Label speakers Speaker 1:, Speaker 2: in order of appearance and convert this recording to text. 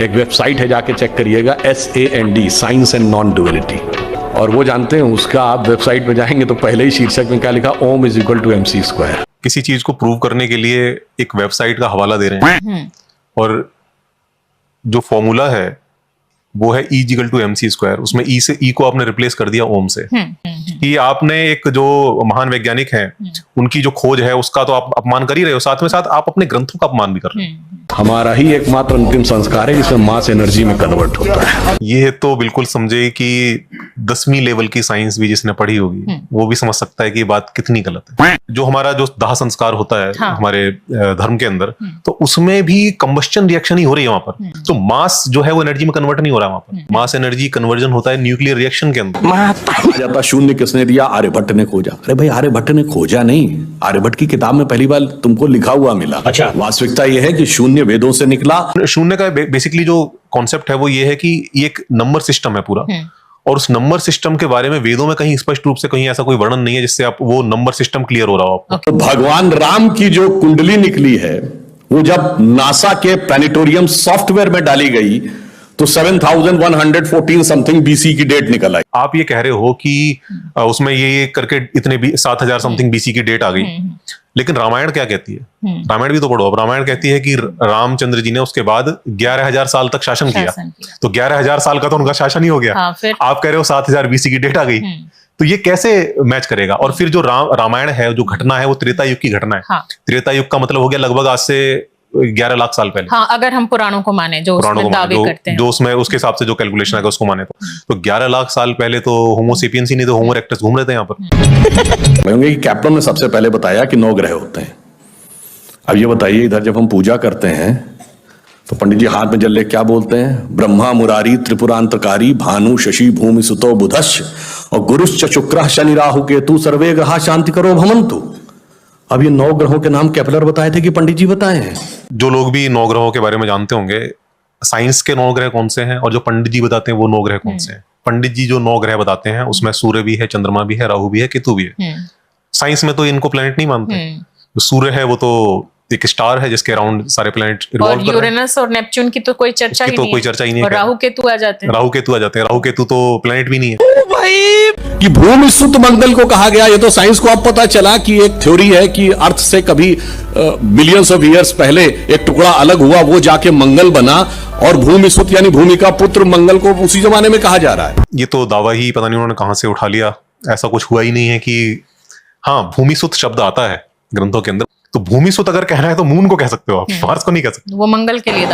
Speaker 1: एक वेबसाइट है, जाके चेक करिएगा, SAND, science and non duality. और वो जानते हैं उसका, आप वेबसाइट में जाएंगे तो पहले ही शीर्षक में क्या लिखा, ओम इज इक्वल टू MC²।
Speaker 2: किसी चीज को प्रूव करने के लिए एक वेबसाइट का हवाला दे रहे हैं और जो फॉर्मूला है वो है E इक्वल टू MC²। उसमें E से E को आपने रिप्लेस कर दिया ओम से। कि आपने एक जो महान वैज्ञानिक हैं उनकी जो खोज है उसका तो आप अपमान कर ही रहे हो, साथ में साथ आप अपने ग्रंथों का अपमान भी कर रहे हो।
Speaker 1: हमारा ही एकमात्र अंतिम संस्कार है जिसमें मास एनर्जी में कन्वर्ट होता है।
Speaker 2: ये तो बिल्कुल समझे कि 10वीं लेवल की साइंस भी जिसने पढ़ी होगी वो भी समझ सकता है कि ये बात कितनी गलत है। जो हमारा जो दाह संस्कार होता है हमारे धर्म के अंदर, तो उसमें भी कंबस्टन रिएक्शन ही हो रही है वहां पर। तो मास जो है वो एनर्जी में कन्वर्ट नहीं हो रहा है वहां पर। मास एनर्जी कन्वर्जन होता है न्यूक्लियर रिएक्शन के अंदर।
Speaker 1: जाता शून्य किसने दिया? आर्यभट्ट ने खोजा। अरे भाई, आर्यभट्ट ने खोजा नहीं, आर्यभट्ट की किताब में पहली बार तुमको लिखा हुआ मिला। अच्छा, वास्तविकता यह है कि शून्य वेदों से निकला।
Speaker 2: शून्य का बेसिकली जो कॉन्सेप्ट है वो ये है कि ये एक नंबर सिस्टम है पूरा, और उस नंबर सिस्टम के बारे में वेदों में कहीं स्पष्ट रूप से कहीं ऐसा कोई वर्णन नहीं है जिससे आप वो नंबर सिस्टम क्लियर हो रहा हो आपको।
Speaker 1: तो भगवान राम की जो कुंडली निकली है वो जब नासा के प्लैनेटोरियम सॉफ्टवेयर में डाली गई तो 7114 समथिंग BC की डेट निकल आई।
Speaker 2: आप ये कह रहे हो कि उसमें ये करके इतने 7000 समथिंग BC की डेट आ गई, लेकिन रामायण क्या कहती है? रामायण भी तो पढ़ो। अब रामायण कहती है कि रामचंद्र जी ने उसके बाद 11,000 साल तक शासन किया। तो 11,000 साल का तो उनका शासन ही हो गया। आप कह रहे हो 7000 BC की डेट आ गई, तो ये कैसे मैच करेगा? और फिर जो रामायण है, जो घटना है, वो त्रेता युग की घटना है। त्रेता युग का मतलब हो गया लगभग आज से 11 लाख साल पहले।
Speaker 3: हाँ, अगर हम पुराणों को माने, जो उसमें दावे करते हैं,
Speaker 2: जो उसमें उसके हिसाब से जो कैलकुलेशन है उसको माने तो 11 लाख साल पहले तो होमो सेपियंस ही नहीं, तो होमो इरेक्टस घूम रहे थे यहाँ पर।
Speaker 1: कैप्टन ने सबसे पहले बताया कि 9 ग्रह होते हैं। अब ये बताइए, इधर जब हम पूजा करते हैं तो पंडित जी हाथ में जल ले क्या बोलते हैं? ब्रह्मा मुरारी त्रिपुरांतकारी भानु शशि भूमि सुतो बुधश्च और गुरुश्च शुक्रः शनि राहु केतु सर्वे ग्रहा शांति करो भवन्तु। अब ये 9 ग्रहों के नाम केपलर बताए थे कि पंडित जी बताए हैं?
Speaker 2: जो लोग भी 9 ग्रहों के बारे में जानते होंगे, साइंस के 9 ग्रह कौन से हैं और जो पंडित जी बताते हैं वो 9 ग्रह कौन से हैं? पंडित जी जो 9 ग्रह बताते हैं उसमें सूर्य भी है, चंद्रमा भी है, राहु भी है, केतु भी है। साइंस में तो इनको प्लेनेट नहीं मानते। जो सूर्य है वो तो एक स्टार है जिसके अराउंड सारे प्लेनेट रिवॉल्व कर रहे हैं।
Speaker 3: यूरेनस और नेपच्यून की तो कोई चर्चा ही नहीं है।
Speaker 2: कोई चर्चा ही नहीं है।
Speaker 3: और राहु केतु आ जाते हैं।
Speaker 2: राहु केतु तो प्लेनेट भी नहीं है।
Speaker 1: कि भूमि सुत मंगल को कहा गया, ये तो साइंस को अब पता चला कि एक थ्योरी है कि अर्थ से कभी बिलियंस ऑफ ईयर्स पहले एक टुकड़ा अलग हुआ, वो जाके मंगल बना, और भूमि सुत यानी भूमि का पुत्र मंगल को उसी जमाने में कहा जा रहा है।
Speaker 2: ये तो दावा ही पता नहीं उन्होंने कहां से उठा लिया। ऐसा कुछ हुआ ही नहीं है कि हाँ, भूमि सुत शब्द आता है ग्रंथों के अंदर। तो भूमि सुत अगर कहना है तो मून को कह सकते हो आप, मार्स को नहीं कह सकते।
Speaker 3: वो मंगल के लिए